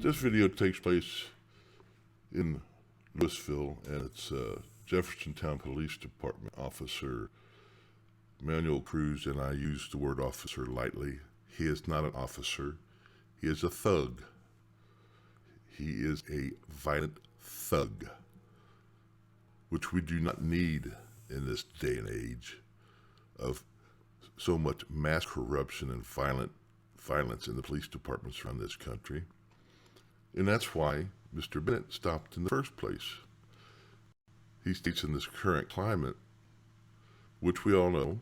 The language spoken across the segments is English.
This video takes place in Louisville, and it's Jeffersontown Police Department. Officer Manuel Cruz, and I use the word officer lightly. He is not an officer. He is a thug. He is a violent thug, which we do not need in this day and age of so much mass corruption and violence in the police departments around this country. And that's why Mr. Bennett stopped in the first place. He states in this current climate, which we all know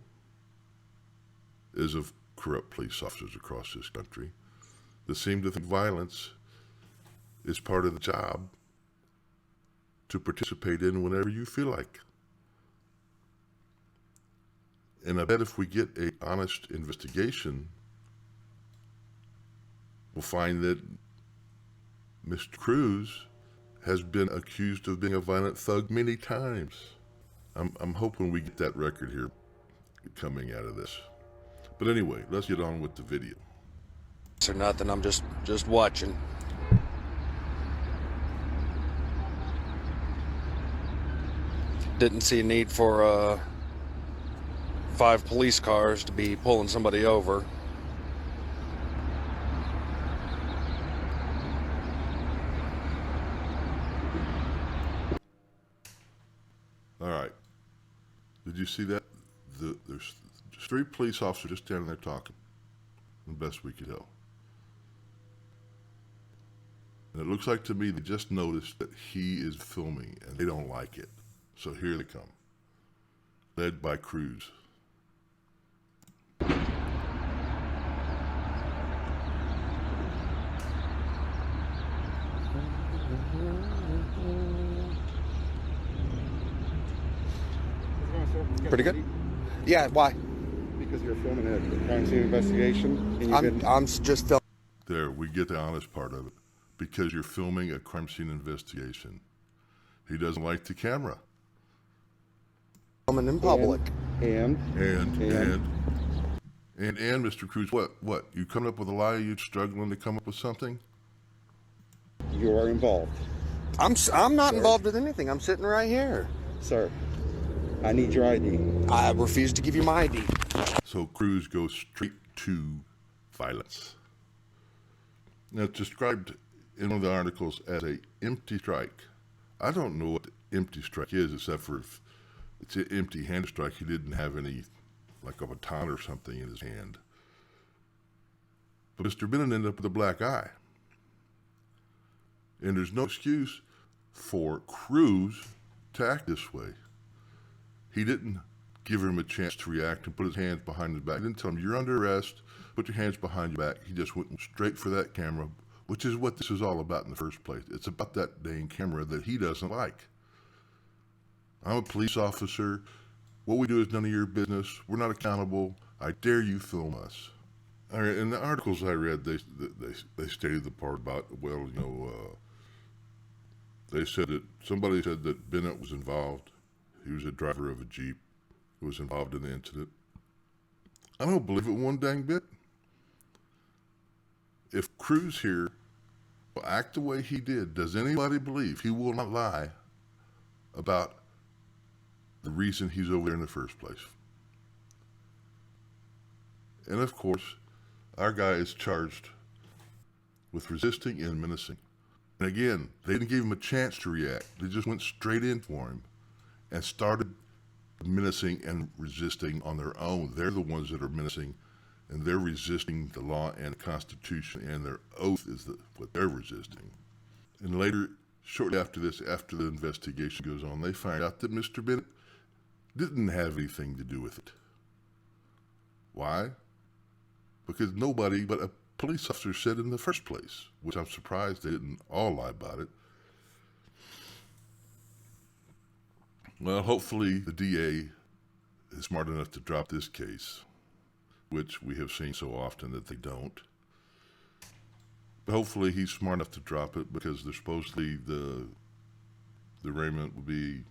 is of corrupt police officers across this country, that seem to think violence is part of the job to participate in whenever you feel like. And I bet if we get an honest investigation, we'll find that Mr. Cruz has been accused of being a violent thug many times. I'm hoping we get that record here coming out of this. But anyway, let's get on with the video. Or nothing, I'm just watching. Didn't see a need for 5 police cars to be pulling somebody over. All right. Did you see that? There's 3 police officers just standing there talking, the best we could tell. And it looks like to me they just noticed that he is filming and they don't like it. So here they come, led by Cruz. Pretty good? Yeah, why? Because you're filming a crime scene investigation. And I'm just filming. There, we get the honest part of it. Because you're filming a crime scene investigation. He doesn't like the camera. Filming in public. And Mr. Cruz, what? You coming up with a lie? You struggling to come up with something? You are involved. I'm not involved with anything. I'm sitting right here. Sir, I need your ID. I refuse to give you my ID. So Cruz goes straight to violence. Now, it's described in one of the articles as a empty strike. I don't know what the empty strike is, except for if it's an empty hand strike. He didn't have any, like a baton or something in his hand. But Mr. Bennett ended up with a black eye. And there's no excuse for Cruz to act this way. He didn't give him a chance to react and put his hands behind his back. He didn't tell him, you're under arrest, put your hands behind your back. He just went straight for that camera, which is what this is all about in the first place. It's about that dang camera that he doesn't like. I'm a police officer. What we do is none of your business. We're not accountable. I dare you film us. All right, in the articles I read, they stated the part about, well, they said that somebody said that Bennett was involved. He was a driver of a Jeep who was involved in the incident. I don't believe it one dang bit. If Cruz here will act the way he did, does anybody believe he will not lie about the reason he's over there in the first place? And of course, our guy is charged with resisting and menacing. And again, they didn't give him a chance to react. They just went straight in for him and started menacing and resisting on their own. They're the ones that are menacing, and they're resisting the law and the Constitution, and their oath is what they're resisting. And later, shortly after this, after the investigation goes on, they find out that Mr. Bennett didn't have anything to do with it. Why? Because nobody but a police officer said in the first place, which I'm surprised they didn't all lie about it. Well, hopefully the DA is smart enough to drop this case, which we have seen so often that they don't. But hopefully he's smart enough to drop it, because there's supposedly the arraignment will be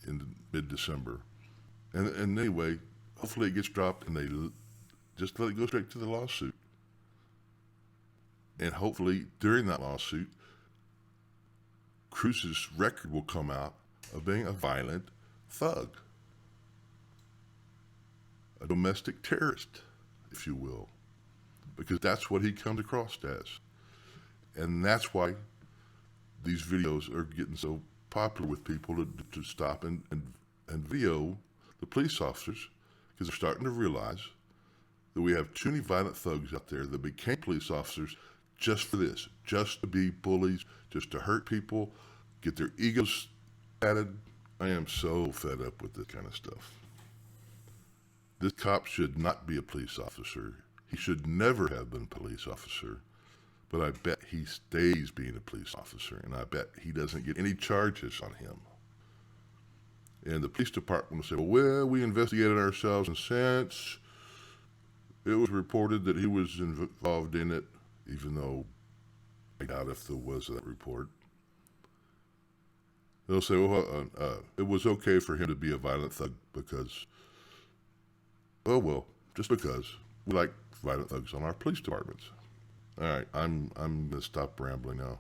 in mid-December. And anyway, hopefully it gets dropped and they just let it go straight to the lawsuit. And hopefully during that lawsuit, Cruz's record will come out of being a violent thug, a domestic terrorist, if you will, because that's what he comes across as. And that's why these videos are getting so popular with people to stop and video the police officers, because they're starting to realize that we have too many violent thugs out there that became police officers just for this, just to be bullies, just to hurt people, get their egos added. I am so fed up with this kind of stuff. This cop should not be a police officer. He should never have been a police officer. But I bet he stays being a police officer, and I bet he doesn't get any charges on him. And the police department will say, well, we investigated ourselves, and since it was reported that he was involved in it, even though I doubt if there was that report, they'll say, well, it was okay for him to be a violent thug because, oh, well, just because we like violent thugs on our police departments. All right, I'm going to stop rambling now.